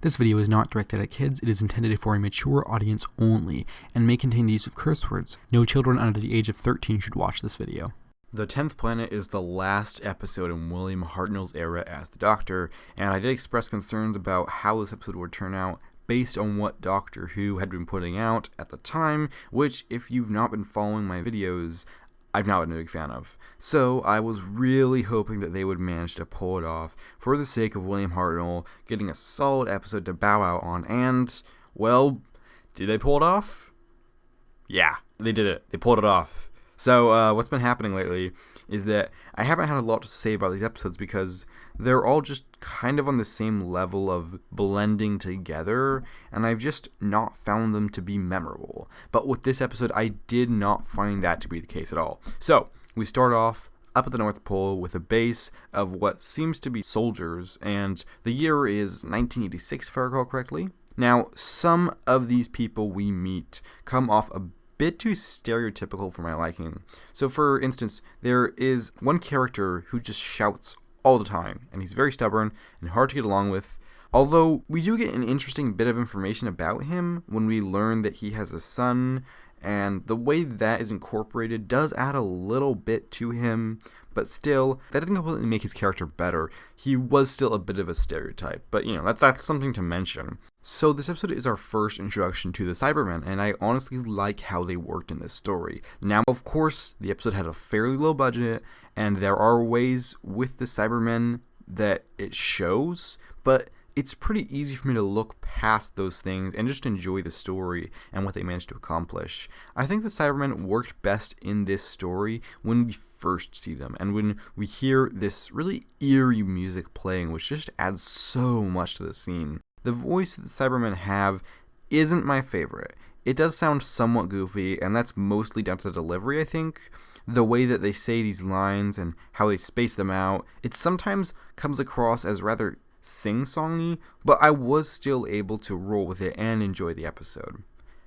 This video is not directed at kids. It is intended for a mature audience only and may contain the use of curse words. No children under the age of 13 should watch this video. The 10th Planet is the last episode in William Hartnell's era as the Doctor, and I did express concerns about how this episode would turn out based on what Doctor Who had been putting out at the time, which, if you've not been following my videos, I've not been a big fan of. So I was really hoping that they would manage to pull it off for the sake of William Hartnell getting a solid episode to bow out on, and, well, did they pull it off? Yeah, they did it. They pulled it off. So what's been happening lately is that I haven't had a lot to say about these episodes because they're all just kind of on the same level of blending together, and I've just not found them to be memorable. But with this episode, I did not find that to be the case at all. So we start off up at the North Pole with a base of what seems to be soldiers, and the year is 1986, if I recall correctly. Now, some of these people we meet come off a bit too stereotypical for my liking. So for instance, there is one character who just shouts all the time, and he's very stubborn and hard to get along with, although we do get an interesting bit of information about him when we learn that he has a son, and the way that is incorporated does add a little bit to him, but still, that didn't completely make his character better. He was still a bit of a stereotype, but that's something to mention. So this episode is our first introduction to the Cybermen, and I honestly like how they worked in this story. Now, of course, the episode had a fairly low budget, and there are ways with the Cybermen that it shows, but it's pretty easy for me to look past those things and just enjoy the story and what they managed to accomplish. I think the Cybermen worked best in this story when we first see them, and when we hear this really eerie music playing, which just adds so much to the scene. The voice that the Cybermen have isn't my favorite. It does sound somewhat goofy, and that's mostly down to the delivery, I think. The way that they say these lines and how they space them out, it sometimes comes across as rather sing-songy, but I was still able to roll with it and enjoy the episode.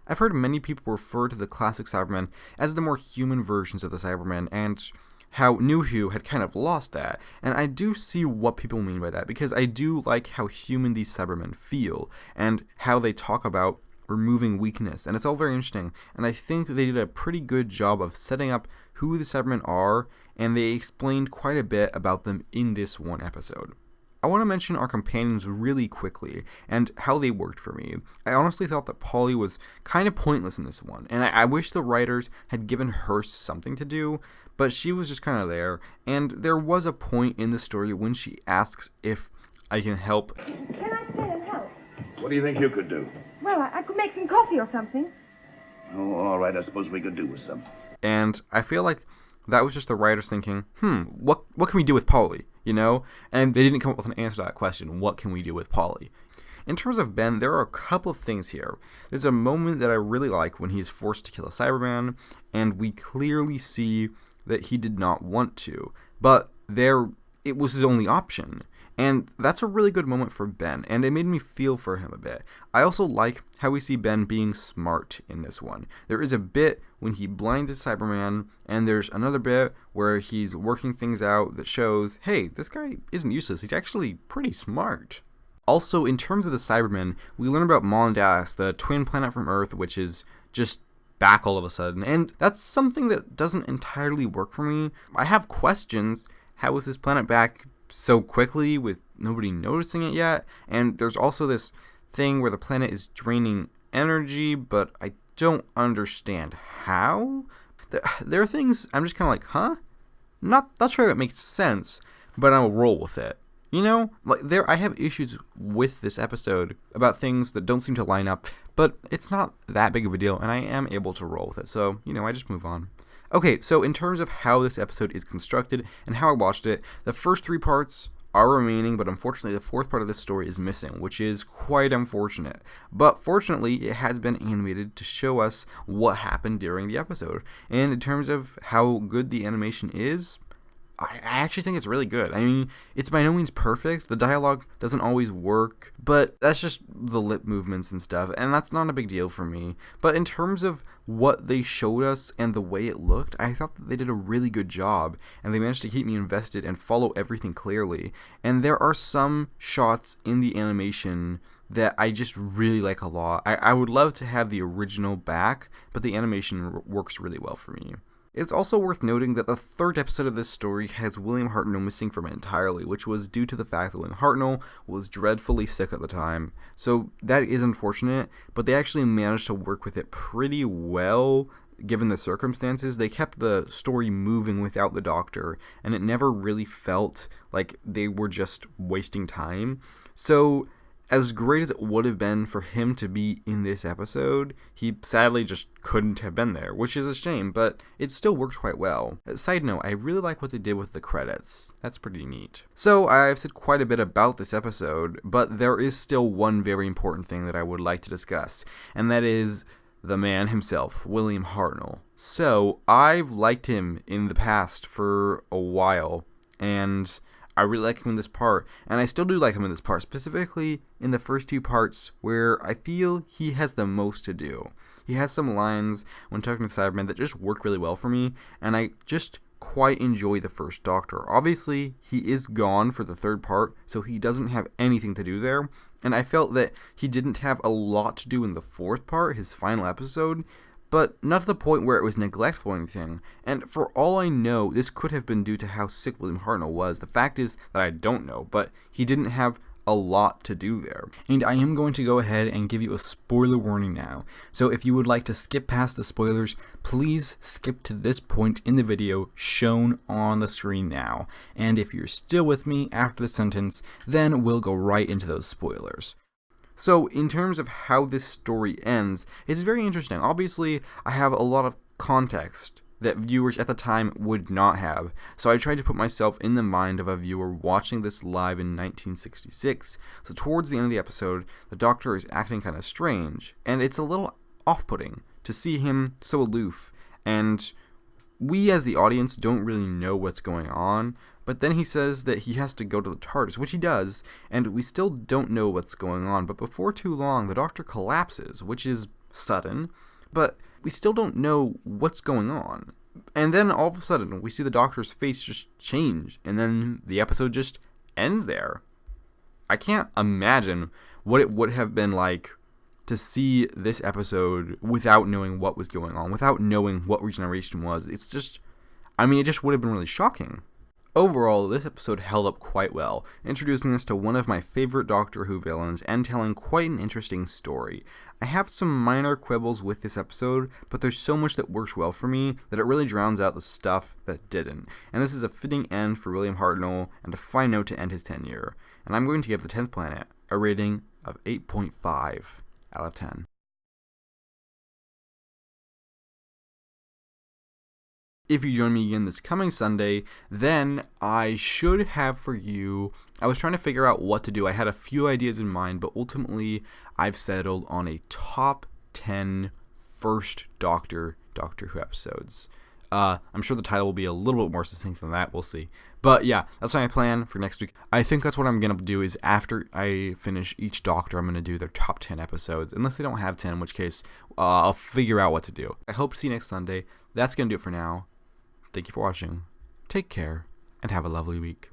I've heard many people refer to the classic Cybermen as the more human versions of the Cybermen, and how New Who had kind of lost that, and I do see what people mean by that, because I do like how human these Cybermen feel, and how they talk about removing weakness, and it's all very interesting, and I think they did a pretty good job of setting up who the Cybermen are, and they explained quite a bit about them in this one episode. I want to mention our companions really quickly, and how they worked for me. I honestly thought that Polly was kind of pointless in this one, and I wish the writers had given her something to do, but she was just kind of there, and there was a point in the story when she asks if I can help. Can I stay and help? What do you think you could do? Well, I could make some coffee or something. Oh, all right, I suppose we could do with some. And I feel like that was just the writers thinking, what can we do with Polly, And they didn't come up with an answer to that question, what can we do with Polly? In terms of Ben, there are a couple of things here. There's a moment that I really like when he's forced to kill a Cyberman, and we clearly see that he did not want to, but it was his only option. And that's a really good moment for Ben, and it made me feel for him a bit. I also like how we see Ben being smart in this one. There is a bit when he blinds a Cyberman, and there's another bit where he's working things out that shows, hey, this guy isn't useless, he's actually pretty smart. Also, in terms of the Cybermen, we learn about Mondas, the twin planet from Earth, which is just back all of a sudden, and that's something that doesn't entirely work for me. I have questions. How is this planet back so quickly with nobody noticing it yet? And there's also this thing where the planet is draining energy, but I don't understand how. There are things I'm just kind of like, huh? Not sure it makes sense, but I'll roll with it. I have issues with this episode about things that don't seem to line up, but it's not that big of a deal, and I am able to roll with it, so, I just move on. Okay, so in terms of how this episode is constructed and how I watched it, the first 3 parts are remaining, but unfortunately the 4th part of this story is missing, which is quite unfortunate. But fortunately, it has been animated to show us what happened during the episode, and in terms of how good the animation is, I actually think it's really good. I mean, it's by no means perfect. The dialogue doesn't always work, but that's just the lip movements and stuff, and that's not a big deal for me. But in terms of what they showed us and the way it looked, I thought that they did a really good job, and they managed to keep me invested and follow everything clearly. And there are some shots in the animation that I just really like a lot. I would love to have the original back, but the animation works really well for me. It's also worth noting that the third episode of this story has William Hartnell missing from it entirely, which was due to the fact that William Hartnell was dreadfully sick at the time. So that is unfortunate, but they actually managed to work with it pretty well given the circumstances. They kept the story moving without the Doctor, and it never really felt like they were just wasting time. So as great as it would have been for him to be in this episode, he sadly just couldn't have been there, which is a shame, but it still worked quite well. Side note, I really like what they did with the credits. That's pretty neat. So I've said quite a bit about this episode, but there is still one very important thing that I would like to discuss, and that is the man himself, William Hartnell. So I've liked him in the past for a while, and I really like him in this part, and I still do like him in this part, specifically in the first two parts where I feel he has the most to do. He has some lines when talking to Cybermen that just work really well for me, and I just quite enjoy the first Doctor. Obviously, he is gone for the third part, so he doesn't have anything to do there, and I felt that he didn't have a lot to do in the fourth part, his final episode, but not to the point where it was neglectful or anything. And for all I know, this could have been due to how sick William Hartnell was. The fact is that I don't know, but he didn't have a lot to do there. And I am going to go ahead and give you a spoiler warning now. So if you would like to skip past the spoilers, please skip to this point in the video shown on the screen now. And if you're still with me after the sentence, then we'll go right into those spoilers. So, in terms of how this story ends, it's very interesting. Obviously, I have a lot of context that viewers at the time would not have, so I tried to put myself in the mind of a viewer watching this live in 1966. So towards the end of the episode, the Doctor is acting kind of strange, and it's a little off-putting to see him so aloof, and we as the audience don't really know what's going on. But then he says that he has to go to the TARDIS, which he does, and we still don't know what's going on. But before too long, the Doctor collapses, which is sudden, but we still don't know what's going on. And then all of a sudden, we see the Doctor's face just change, and then the episode just ends there. I can't imagine what it would have been like to see this episode without knowing what was going on, without knowing what regeneration was. It's just, it just would have been really shocking. Overall, this episode held up quite well, introducing us to one of my favorite Doctor Who villains and telling quite an interesting story. I have some minor quibbles with this episode, but there's so much that works well for me that it really drowns out the stuff that didn't. And this is a fitting end for William Hartnell and a fine note to end his tenure. And I'm going to give The 10th Planet a rating of 8.5 out of 10. If you join me again this coming Sunday, then I should have for you, I was trying to figure out what to do. I had a few ideas in mind, but ultimately I've settled on a top 10 first Doctor Who episodes. I'm sure the title will be a little bit more succinct than that, we'll see. But yeah, that's my plan for next week. I think that's what I'm going to do is after I finish each Doctor, I'm going to do their top 10 episodes. Unless they don't have 10, in which case I'll figure out what to do. I hope to see you next Sunday. That's going to do it for now. Thank you for watching, take care, and have a lovely week.